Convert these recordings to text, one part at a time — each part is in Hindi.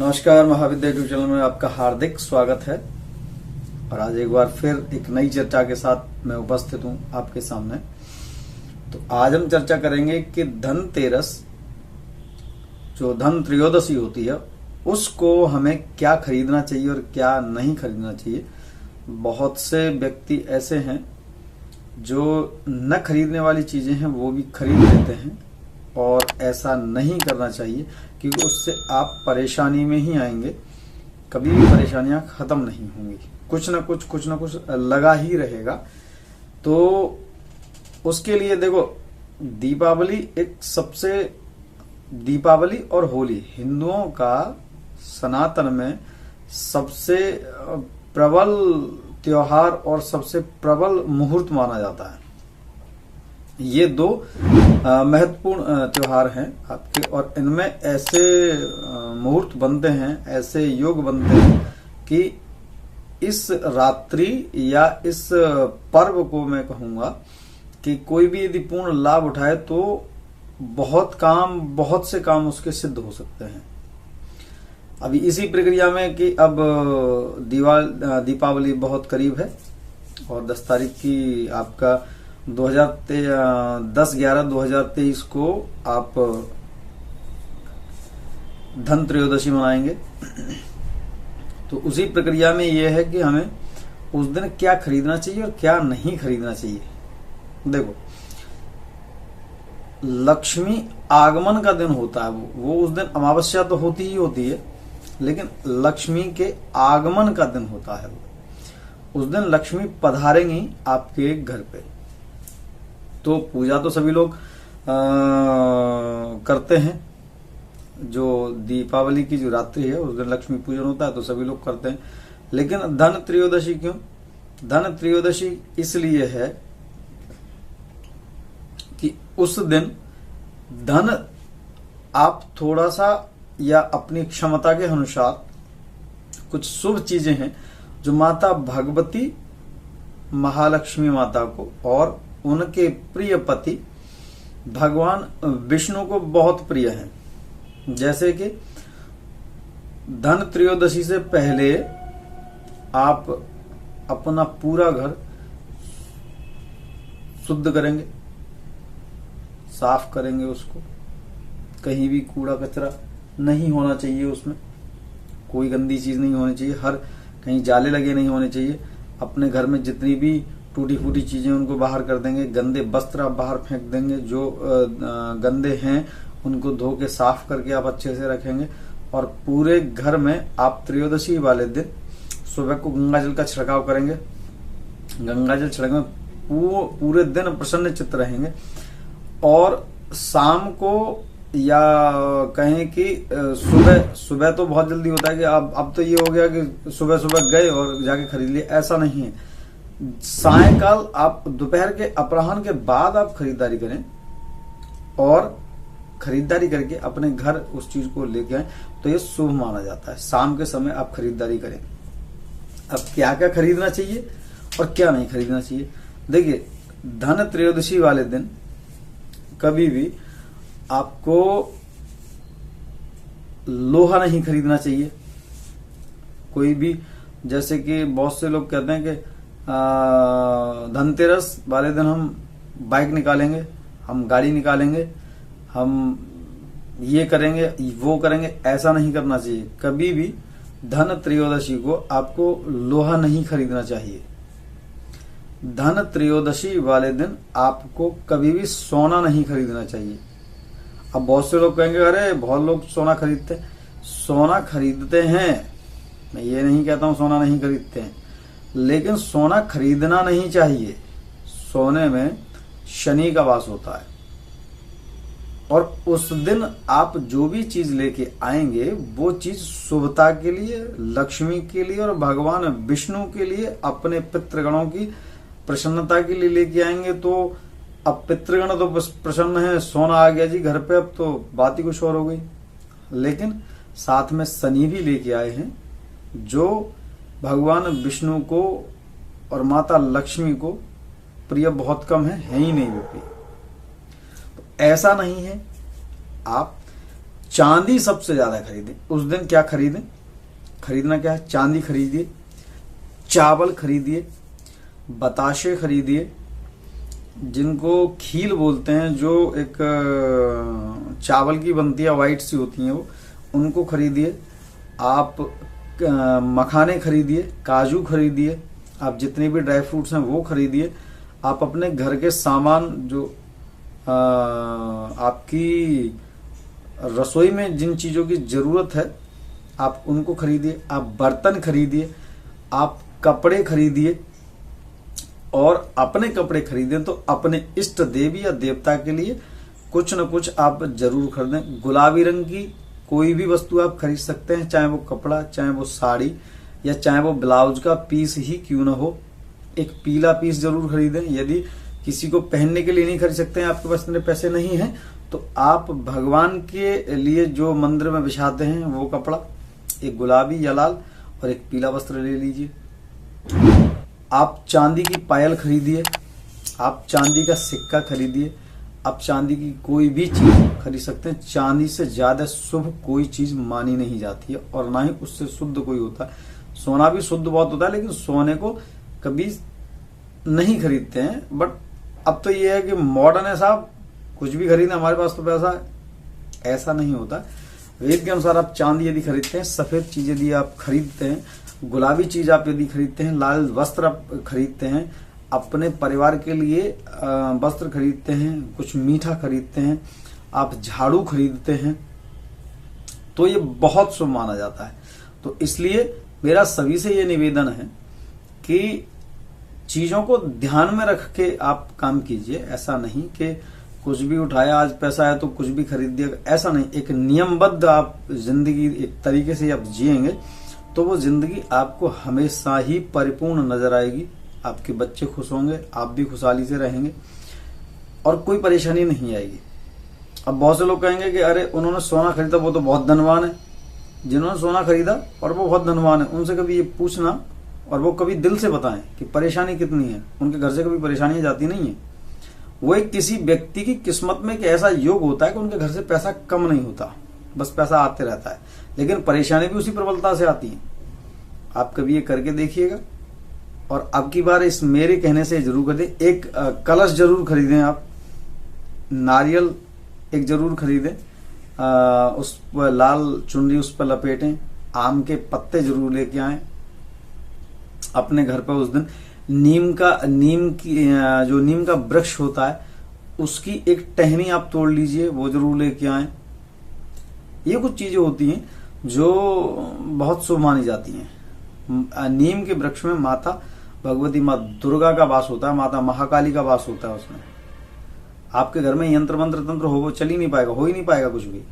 नमस्कार, महाविद्या यूट्यूब चैनल में आपका हार्दिक स्वागत है। और आज एक बार फिर एक नई चर्चा के साथ मैं उपस्थित हूं आपके सामने। तो आज हम चर्चा करेंगे कि धनतेरस, जो धन त्रयोदशी होती है, उसको हमें क्या खरीदना चाहिए और क्या नहीं खरीदना चाहिए। बहुत से व्यक्ति ऐसे हैं जो न खरीदने वाली चीजें हैं वो भी खरीद लेते हैं, और ऐसा नहीं करना चाहिए क्योंकि उससे आप परेशानी में ही आएंगे। कभी भी परेशानियां खत्म नहीं होंगी, कुछ ना कुछ लगा ही रहेगा। तो उसके लिए देखो, दीपावली और होली हिंदुओं का सनातन में सबसे प्रबल त्योहार और सबसे प्रबल मुहूर्त माना जाता है। ये दो महत्वपूर्ण त्योहार हैं आपके, और इनमें ऐसे मुहूर्त बनते हैं, ऐसे योग बनते हैं कि इस रात्रि या इस पर्व को मैं कहूंगा कि कोई भी यदि पूर्ण लाभ उठाए तो बहुत से काम उसके सिद्ध हो सकते हैं। अभी इसी प्रक्रिया में कि अब दीपावली बहुत करीब है, और 10 तारीख की आपका 10/11/2023 को आप धन त्रयोदशी मनाएंगे। तो उसी प्रक्रिया में यह है कि हमें उस दिन क्या खरीदना चाहिए और क्या नहीं खरीदना चाहिए। देखो, लक्ष्मी आगमन का दिन होता है, वो उस दिन अमावस्या तो होती ही होती है, लेकिन लक्ष्मी के आगमन का दिन होता है। उस दिन लक्ष्मी पधारेंगी आपके घर पे। तो पूजा तो सभी लोग करते हैं। जो दीपावली की जो रात्रि है उस दिन लक्ष्मी पूजन होता है, तो सभी लोग करते हैं। लेकिन धन त्रयोदशी क्यों? धन त्रयोदशी इसलिए है कि उस दिन धन आप थोड़ा सा या अपनी क्षमता के अनुसार कुछ शुभ चीजें हैं जो माता भगवती महालक्ष्मी माता को और उनके प्रिय पति भगवान विष्णु को बहुत प्रिय हैं। जैसे कि धन त्रयोदशी से पहले आप अपना पूरा घर शुद्ध करेंगे, साफ करेंगे उसको। कहीं भी कूड़ा कचरा नहीं होना चाहिए, उसमें कोई गंदी चीज नहीं होनी चाहिए, हर कहीं जाले लगे नहीं होने चाहिए। अपने घर में जितनी भी टूटी फूटी चीजें उनको बाहर कर देंगे, गंदे वस्त्र आप बाहर फेंक देंगे, जो गंदे हैं उनको धो के साफ करके आप अच्छे से रखेंगे। और पूरे घर में आप त्रयोदशी वाले दिन सुबह को गंगा जल का छिड़काव करेंगे। गंगा जल छिड़कने पूरे दिन प्रसन्न चित्त रहेंगे। और शाम को या कहें कि सुबह तो बहुत जल्दी होता है कि अब तो ये हो गया कि सुबह सुबह गए और जाके खरीद लिए, ऐसा नहीं है। सायंकाल आप दोपहर के अपराह्न के बाद आप खरीदारी करें, और खरीदारी करके अपने घर उस चीज को लेके आए तो ये शुभ माना जाता है। शाम के समय आप खरीदारी करें। अब क्या क्या खरीदना चाहिए और क्या नहीं खरीदना चाहिए। देखिए, धन त्रयोदशी वाले दिन कभी भी आपको लोहा नहीं खरीदना चाहिए। कोई भी, जैसे कि बहुत से लोग कहते हैं कि धनतेरस वाले दिन हम बाइक निकालेंगे, हम गाड़ी निकालेंगे, हम ये करेंगे वो करेंगे, ऐसा नहीं करना चाहिए। कभी भी धन त्रयोदशी को आपको लोहा नहीं खरीदना चाहिए। धन त्रयोदशी वाले दिन आपको कभी भी सोना नहीं खरीदना चाहिए। अब बहुत से लोग कहेंगे अरे बहुत लोग सोना खरीदते हैं। सोना खरीदते हैं, मैं ये नहीं कहता हूं सोना नहीं खरीदते हैं, लेकिन सोना खरीदना नहीं चाहिए। सोने में शनि का वास होता है, और उस दिन आप जो भी चीज लेके आएंगे वो चीज शुभता के लिए, लक्ष्मी के लिए और भगवान विष्णु के लिए, अपने पितृगणों की प्रसन्नता के लिए लेके आएंगे। तो अब पितृगण तो प्रसन्न है, सोना आ गया जी घर पे, अब तो बात ही कुछ और हो गई। लेकिन साथ में शनि भी लेके आए हैं, जो भगवान विष्णु को और माता लक्ष्मी को प्रिय बहुत कम है ही नहीं वो प्रिय। तो ऐसा नहीं है, आप चांदी सबसे ज्यादा खरीदें। उस दिन क्या खरीदें, खरीदना क्या है, चांदी खरीदिए, चावल खरीदिए, बताशे खरीदिए, जिनको खील बोलते हैं, जो एक चावल की बनती है, व्हाइट सी होती हैं वो, उनको खरीदिए। आप मखाने खरीदिए, काजू खरीदिए, आप जितने भी ड्राई फ्रूट्स हैं वो खरीदिए। आप अपने घर के सामान जो आपकी रसोई में जिन चीजों की जरूरत है आप उनको खरीदिए। आप बर्तन खरीदिए, आप कपड़े खरीदिए, और अपने कपड़े खरीदें तो अपने इष्ट देवी या देवता के लिए कुछ न कुछ आप जरूर खरीदें। गुलाबी रंग की कोई भी वस्तु आप खरीद सकते हैं, चाहे वो कपड़ा, चाहे वो साड़ी, या चाहे वो ब्लाउज का पीस ही क्यों न हो। एक पीला पीस जरूर खरीदें। यदि किसी को पहनने के लिए नहीं खरीद सकते हैं, आपके पास इतने पैसे नहीं हैं, तो आप भगवान के लिए जो मंदिर में बिछाते हैं वो कपड़ा, एक गुलाबी या लाल और एक पीला वस्त्र ले लीजिए। आप चांदी की पायल खरीदिए, आप चांदी का सिक्का खरीदिए, आप चांदी की कोई भी चीज खरीद सकते हैं। चांदी से ज्यादा शुभ कोई चीज मानी नहीं जाती है, और ना ही उससे शुद्ध कोई होता है। सोना भी शुद्ध बहुत होता है, लेकिन सोने को कभी नहीं खरीदते हैं। बट अब तो ये है कि मॉडर्न है साहब, कुछ भी खरीदना, हमारे पास तो पैसा है, ऐसा नहीं होता। वेद के अनुसार आप चांदी यदि खरीदते हैं, सफेद चीज यदि आप खरीदते हैं, गुलाबी चीज आप यदि खरीदते हैं, लाल वस्त्र आप खरीदते हैं, अपने परिवार के लिए वस्त्र खरीदते हैं, कुछ मीठा खरीदते हैं, आप झाड़ू खरीदते हैं, तो ये बहुत शुभ माना जाता है। तो इसलिए मेरा सभी से ये निवेदन है कि चीजों को ध्यान में रख के आप काम कीजिए। ऐसा नहीं कि कुछ भी उठाया, आज पैसा है तो कुछ भी खरीद दिया, ऐसा नहीं। एक नियमबद्ध आप जिंदगी एक तरीके से आप जिएंगे तो वो जिंदगी आपको हमेशा ही परिपूर्ण नजर आएगी। आपके बच्चे खुश होंगे, आप भी खुशहाली से रहेंगे और कोई परेशानी नहीं आएगी। अब बहुत से लोग कहेंगे कि अरे उन्होंने सोना खरीदा, वो तो बहुत धनवान है। जिन्होंने सोना खरीदा और वो बहुत धनवान है, उनसे कभी ये पूछना और वो कभी दिल से बताएं कि परेशानी कितनी है। उनके घर से कभी परेशानियां जाती नहीं है। वो एक किसी व्यक्ति की किस्मत में एक ऐसा योग होता है कि उनके घर से पैसा कम नहीं होता, बस पैसा आते रहता है, लेकिन परेशानी भी उसी प्रबलता से आती है। आप कभी ये करके देखिएगा, और अब की बार इस मेरे कहने से जरूर कर दें। एक कलश जरूर खरीदें, आप नारियल एक जरूर खरीदें, उस पर लाल चुनरी उस पर लपेटें, आम के पत्ते जरूर लेके आएं अपने घर पर। उस दिन नीम का वृक्ष होता है, उसकी एक टहनी आप तोड़ लीजिए, वो जरूर लेके आएं। ये कुछ चीजें होती हैं जो बहुत शुभ मानी जाती हैं। नीम के वृक्ष में माता भगवती, माँ दुर्गा का वास होता है, माता महाकाली का वास होता है उसमें। आपके घर में यंत्र मंत्र तंत्र हो चल ही नहीं पाएगा, हो ही नहीं पाएगा कुछ भी।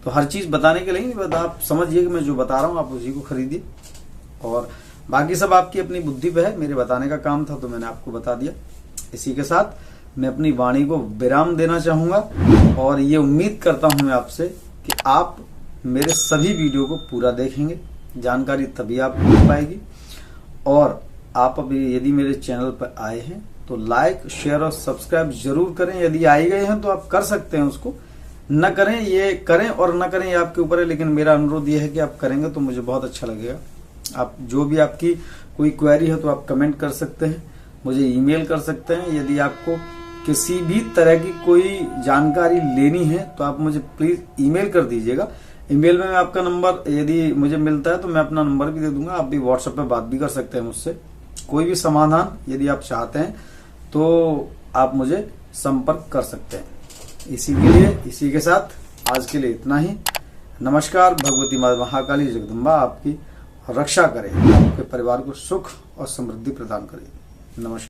तो हर चीज बताने के लिए नहीं बता, आप समझिए कि मैं जो बता रहा हूं आप उसी को खरीदिए, और बाकी सब आपकी अपनी बुद्धि पे है। मेरे बताने का काम था तो मैंने आपको बता दिया। इसी के साथ मैं अपनी वाणी को विराम देना चाहूंगा, और ये उम्मीद करता हूं मैं आपसे कि आप मेरे सभी वीडियो को पूरा देखेंगे। जानकारी तभी आपको मिल पाएगी। और आप अभी यदि मेरे चैनल पर आए हैं तो लाइक, शेयर और सब्सक्राइब जरूर करें। यदि आए गए हैं तो आप कर सकते हैं, उसको न करें, ये करें और न करें ये आपके ऊपर है, लेकिन मेरा अनुरोध ये है कि आप करेंगे तो मुझे बहुत अच्छा लगेगा। आप जो भी आपकी कोई क्वेरी है तो आप कमेंट कर सकते हैं, मुझे ईमेल कर सकते हैं। यदि आपको किसी भी तरह की कोई जानकारी लेनी है तो आप मुझे प्लीज ईमेल कर दीजिएगा। ईमेल में मैं आपका नंबर यदि मुझे मिलता है तो मैं अपना नंबर भी दे दूंगा, आप भी व्हाट्सएप पे बात भी कर सकते हैं मुझसे। कोई भी समाधान यदि आप चाहते हैं तो आप मुझे संपर्क कर सकते हैं। इसी के साथ आज के लिए इतना ही। नमस्कार। भगवती माता महाकाली जगदम्बा आपकी रक्षा करे, आपके परिवार को सुख और समृद्धि प्रदान करे। नमस्कार।